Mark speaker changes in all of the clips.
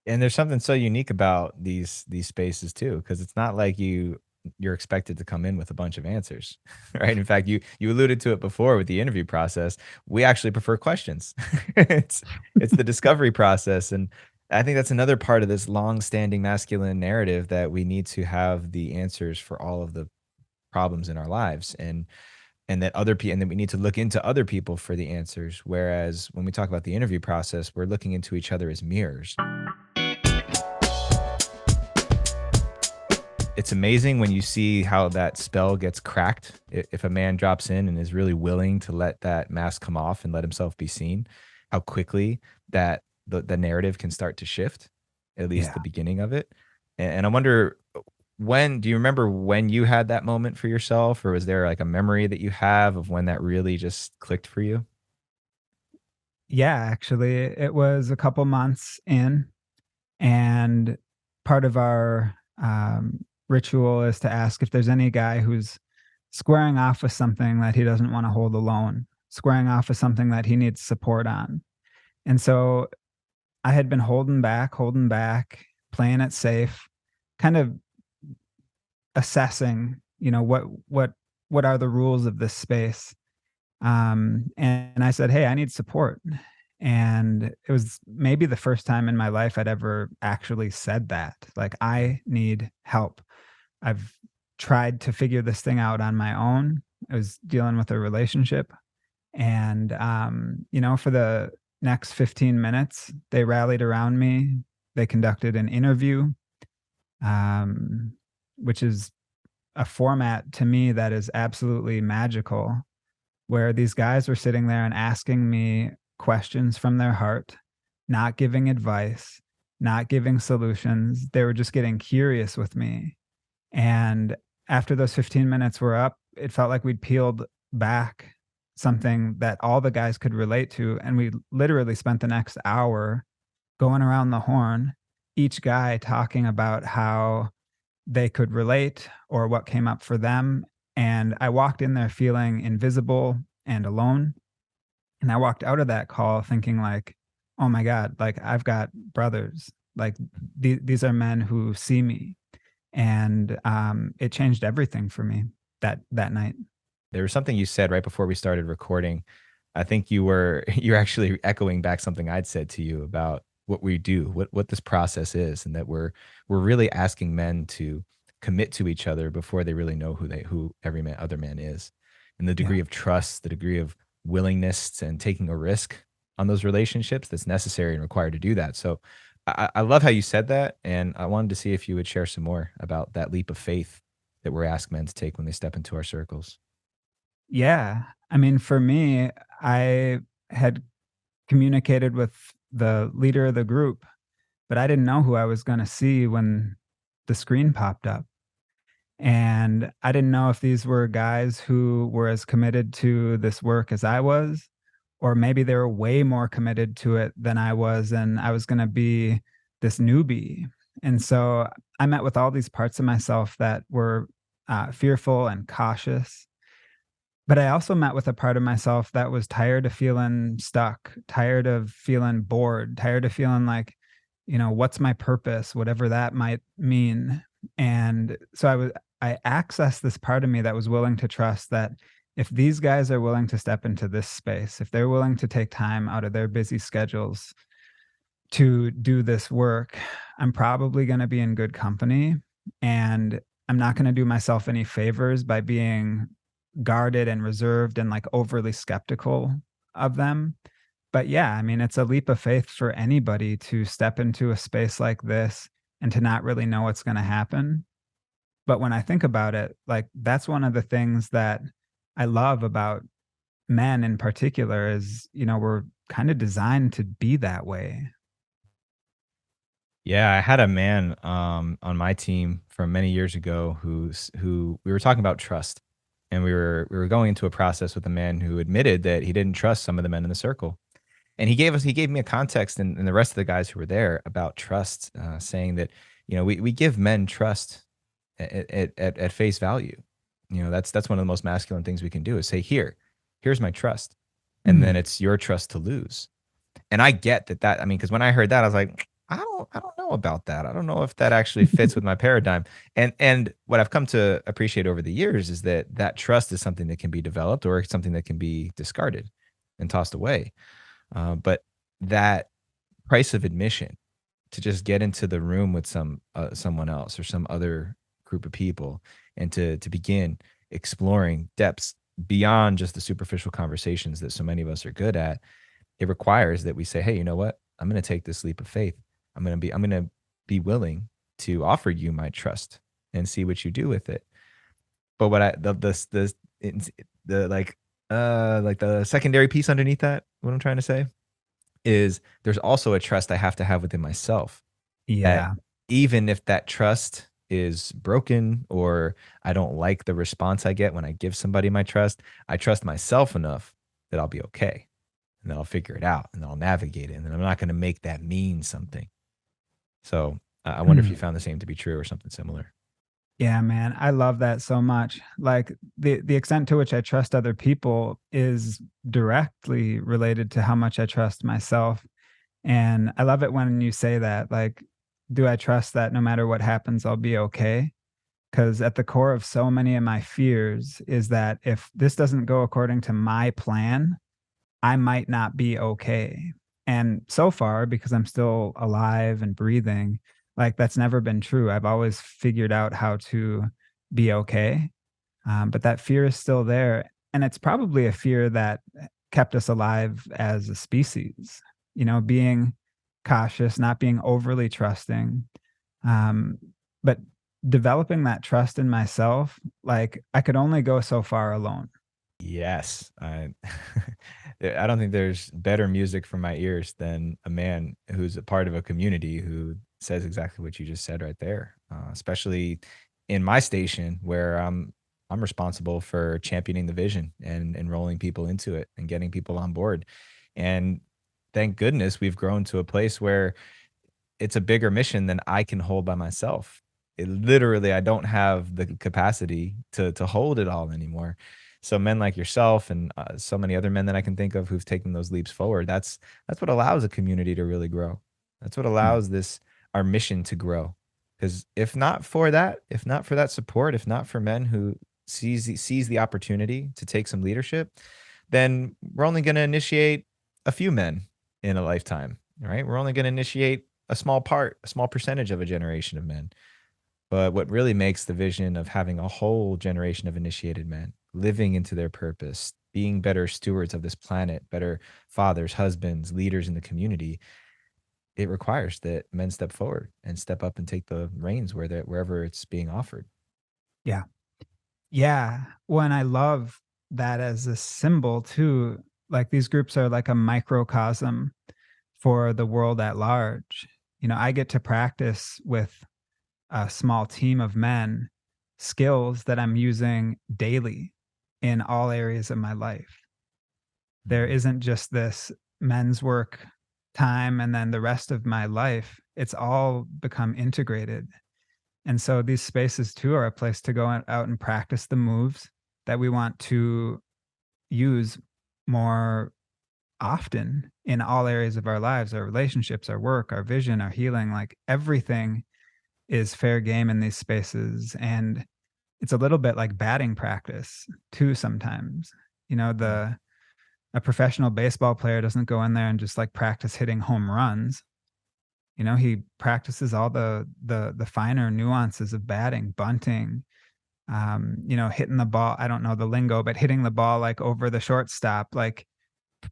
Speaker 1: And there's something so unique about these spaces too, because it's not like you're expected to come in with a bunch of answers, right? In fact, you alluded to it before with the interview process. We actually prefer questions. it's it's the discovery process, and I think that's another part of this long-standing masculine narrative that we need to have the answers for all of the problems in our lives, and that other people, and then we need to look into other people for the answers. Whereas when we talk about the interview process, we're looking into each other as mirrors. It's amazing when you see how that spell gets cracked. If a man drops in and is really willing to let that mask come off and let himself be seen, how quickly that the narrative can start to shift, at least
Speaker 2: Yeah.
Speaker 1: the beginning of it. And I wonder, when do you remember when you had that moment for yourself, or was there like a memory that you have of when that really just clicked for you?
Speaker 2: Yeah, actually, it was a couple months in, and part of our, ritual is to ask if there's any guy who's squaring off with something that he doesn't wanna hold alone, squaring off with something that he needs support on. And so I had been holding back, playing it safe, kind of assessing, what are the rules of this space? And I said, "Hey, I need support." And it was maybe the first time in my life I'd ever actually said that. Like, I need help. I've tried to figure this thing out on my own. I was dealing with a relationship. And, for the next 15 minutes, they rallied around me. They conducted an interview, um, which is a format to me that is absolutely magical, where these guys were sitting there and asking me questions from their heart, not giving advice, not giving solutions. They were just getting curious with me. And after those 15 minutes were up, it felt like we'd peeled back something that all the guys could relate to. And we literally spent the next hour going around the horn, each guy talking about how they could relate or what came up for them. And I walked in there feeling invisible and alone. And I walked out of that call thinking like, "Oh my god, like I've got brothers. Like these are men who see me." And it changed everything for me that night.
Speaker 1: There was something you said right before we started recording. I think you're actually echoing back something I'd said to you about what we do, what this process is, and that we're really asking men to commit to each other before they really know who every other man is. And the
Speaker 2: Yeah.
Speaker 1: degree of trust, the degree of willingness and taking a risk on those relationships that's necessary and required to do that. So I love how you said that. And I wanted to see if you would share some more about that leap of faith that we're asked men to take when they step into our circles.
Speaker 2: Yeah. I mean, for me, I had communicated with the leader of the group, but I didn't know who I was going to see when the screen popped up. And I didn't know if these were guys who were as committed to this work as I was, or maybe they were way more committed to it than I was, and I was going to be this newbie. And so I met with all these parts of myself that were fearful and cautious. But I also met with a part of myself that was tired of feeling stuck, tired of feeling bored, tired of feeling like, what's my purpose, whatever that might mean. And so I accessed this part of me that was willing to trust that if these guys are willing to step into this space, if they're willing to take time out of their busy schedules to do this work, I'm probably going to be in good company. And I'm not going to do myself any favors by being guarded and reserved and like overly skeptical of them. But yeah, I mean, it's a leap of faith for anybody to step into a space like this and to not really know what's going to happen. But when I think about it, like that's one of the things that I love about men in particular is, we're kind of designed to be that way.
Speaker 1: Yeah, I had a man on my team from many years ago who we were talking about trust, and we were going into a process with a man who admitted that he didn't trust some of the men in the circle, and he gave me a context and the rest of the guys who were there about trust, saying that we give men trust at face value. That's one of the most masculine things we can do is say here's my trust, and then
Speaker 2: Mhm.
Speaker 1: it's your trust to lose. And I get that. I mean, because when I heard that, I was like, I don't know about that. I don't know if that actually fits with my paradigm. And what I've come to appreciate over the years is that that trust is something that can be developed or something that can be discarded and tossed away. But that price of admission to just get into the room with someone else or some other group of people and to begin exploring depths beyond just the superficial conversations that so many of us are good at, it requires that we say, hey, you know what, I'm going to take this leap of faith. I'm going to be willing to offer you my trust and see what you do with it. But what I the it's- the like the secondary piece underneath that, what I'm trying to say is there's also a trust I have to have within myself, that
Speaker 2: Yeah.
Speaker 1: even if that trust is broken or I don't like the response I get when I give somebody my trust, I trust myself enough that I'll be okay and that I'll figure it out and I'll navigate it and then I'm not going to make that mean something. So I wonder if you
Speaker 2: Hmm.
Speaker 1: found the same to be true or something similar.
Speaker 2: Yeah, man, I love that so much. Like the extent to which I trust other people is directly related to how much I trust myself. And I love it when you say that, like, do I trust that no matter what happens, I'll be okay? Because at the core of so many of my fears is that if this doesn't go according to my plan, I might not be okay. And so far, because I'm still alive and breathing, like that's never been true. I've always figured out how to be okay. But that fear is still there. And it's probably a fear that kept us alive as a species, being cautious, not being overly trusting. Um, but developing that trust in myself, like I could only go so far alone.
Speaker 1: Yes, I I don't think there's better music for my ears than a man who's a part of a community who says exactly what you just said right there. Especially in my station where I'm responsible for championing the vision and enrolling people into it and getting people on board. And thank goodness we've grown to a place where it's a bigger mission than I can hold by myself. It literally, I don't have the capacity to hold it all anymore. So men like yourself and so many other men that I can think of who've taken those leaps forward. That's what allows a community to really grow. That's what
Speaker 2: Mm.
Speaker 1: allows this our mission to grow. Because if not for that, if not for that support, if not for men who sees the opportunity to take some leadership, then we're only going to initiate a few men in a lifetime, right? We're only going to initiate a small percentage of a generation of men. But what really makes the vision of having a whole generation of initiated men living into their purpose, being better stewards of this planet, better fathers, husbands, leaders in the community, it requires that men step forward and step up and take the reins wherever it's being offered.
Speaker 2: Yeah. Yeah. Well, and I love that as a symbol too. Like these groups are like a microcosm for the world at large. I get to practice with a small team of men skills that I'm using daily in all areas of my life. There
Speaker 1: Mhm.
Speaker 2: isn't just this men's work time and then the rest of my life. It's all become integrated. And so these spaces too are a place to go out and practice the moves that we want to use more often in all areas of our lives, our relationships, our work, our vision, our healing, like everything is fair game in these spaces. And it's a little bit like batting practice too sometimes.
Speaker 1: Mm.
Speaker 2: The a professional baseball player doesn't go in there and just like practice hitting home runs. He practices all the finer nuances of batting, bunting, hitting the ball. I don't know the lingo, but hitting the ball like over the shortstop, like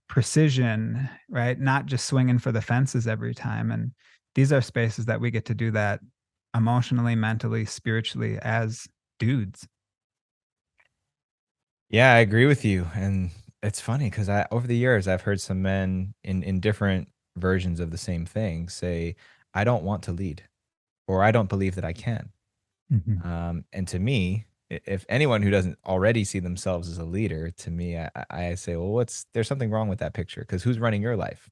Speaker 2: precision, right? Not just swinging for the fences every time. And these are spaces that we get to do that emotionally, mentally, spiritually as dudes.
Speaker 1: Yeah, I agree with you. And it's funny because I over the years I've heard some men in different versions of the same thing say, I don't want to lead or I don't believe that I can.
Speaker 2: Mhm.
Speaker 1: And to me, if anyone who doesn't already see themselves as a leader, to me, I say, well, there's something wrong with that picture because who's running your life?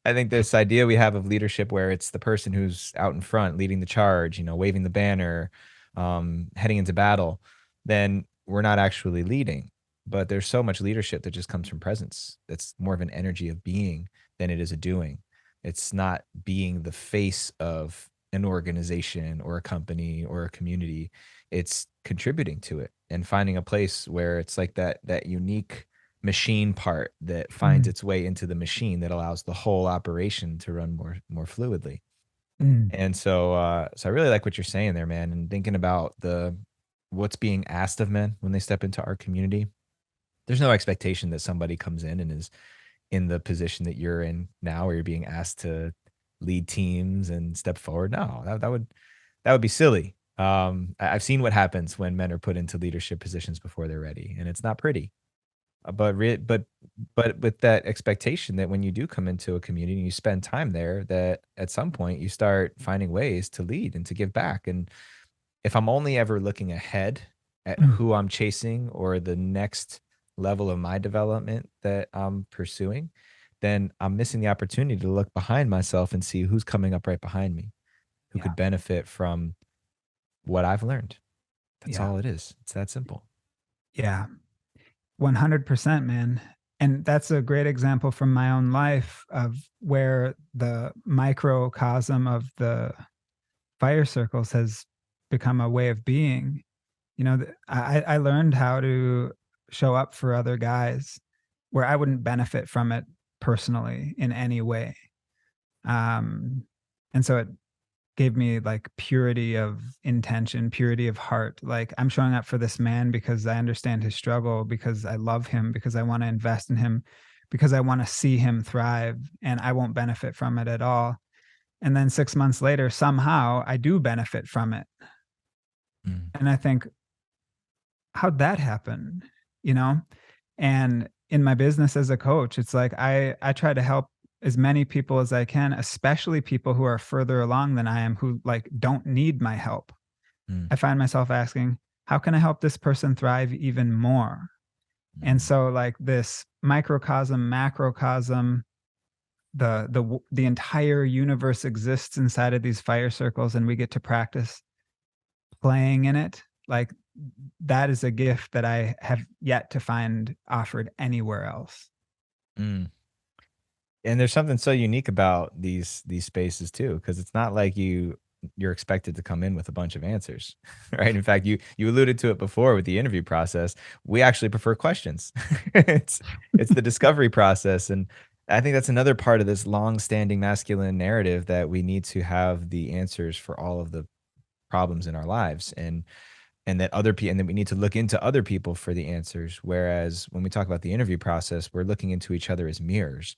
Speaker 1: I think this idea we have of leadership where it's the person who's out in front leading the charge, waving the banner, heading into battle, then we're not actually leading. But there's so much leadership that just comes from presence. That's more of an energy of being than it is a doing. It's not being the face of an organization or a company or a community. It's contributing to it and finding a place where it's like that unique machine part that finds
Speaker 2: Mm,
Speaker 1: its way into the machine that allows the whole operation to run more fluidly.
Speaker 2: mm,
Speaker 1: And so I really like what you're saying there, man, and thinking about the what's being asked of men when they step into our community. There's no expectation that somebody comes in and is in the position that you're in now, where you're being asked to lead teams and step forward. No, that would be silly. I've seen what happens when men are put into leadership positions before they're ready, and it's not pretty. But with that expectation that when you do come into a community and you spend time there, that at some point you start finding ways to lead and to give back. And if I'm only ever looking ahead at
Speaker 2: mm.
Speaker 1: who I'm chasing or the next level of my development that I'm pursuing, then I'm missing the opportunity to look behind myself and see who's coming up right behind me, who
Speaker 2: Yeah,
Speaker 1: could benefit from what I've learned. That's
Speaker 2: yeah,
Speaker 1: all it is. It's that simple.
Speaker 2: yeah. 100%, man. And that's a great example from my own life of where the microcosm of the fire circles has become a way of being. You know, I learned how to show up for other guys where I wouldn't benefit from it personally in any way. Um, and so it gave me like purity of intention, purity of heart. Like I'm showing up for this man because I understand his struggle, because I love him, because I want to invest in him, because I want to see him thrive, and I won't benefit from it at all. And then 6 months later, somehow I do benefit from it.
Speaker 1: Mm,
Speaker 2: And I think, how'd that happen? You know? And in my business as a coach, it's like I try to help as many people as I can, especially people who are further along than I am, who like don't need my help.
Speaker 1: mm,
Speaker 2: I find myself asking, how can I help this person thrive even more? And
Speaker 1: mm,
Speaker 2: so like this microcosm, macrocosm, the entire universe exists inside of these fire circles, and we get to practice playing in it. Like that is a gift that I have yet to find offered anywhere else.
Speaker 1: mm. And there's something so unique about these spaces too, because it's not like you're expected to come in with a bunch of answers, right? In fact, you alluded to it before with the interview process. We actually prefer questions. it's it's the discovery process, and I think that's another part of this long-standing masculine narrative that we need to have the answers for all of the problems in our lives, and that other people and then we need to look into other people for the answers. Whereas when we talk about the interview process, we're looking into each other as mirrors,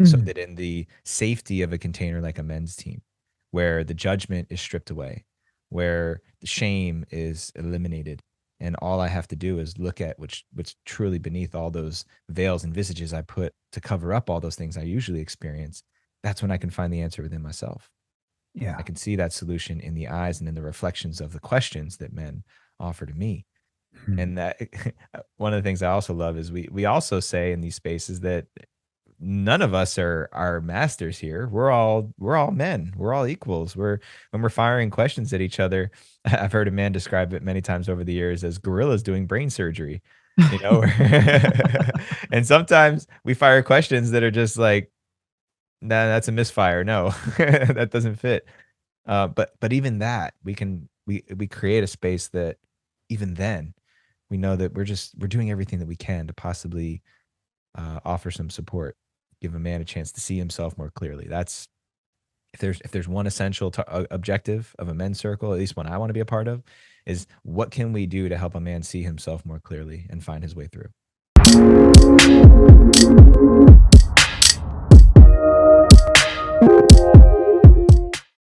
Speaker 1: so
Speaker 2: Mm,
Speaker 1: that in the safety of a container like a men's team, where the judgment is stripped away, where the shame is eliminated, and all I have to do is look at which truly beneath all those veils and visages I put to cover up all those things I usually experience. That's when I can find the answer within myself. I
Speaker 2: yeah.
Speaker 1: can see that solution in the eyes and in the reflections of the questions that men offer to me.
Speaker 2: Mm.
Speaker 1: And that one of the things I also love is we also say in these spaces that none of us are masters here. We're all men. We're all equals. We're when we're firing questions at each other. I've heard a man describe it many times over the years as gorillas doing brain surgery. You know, and sometimes we fire questions that are just like, nah, that's a misfire. No, that doesn't fit. But even that, we create a space that even then we know that we're doing everything that we can to possibly offer some support, give a man a chance to see himself more clearly. That's if there's one essential objective of a men's circle, at least one I want to be a part of, is what can we do to help a man see himself more clearly and find his way through.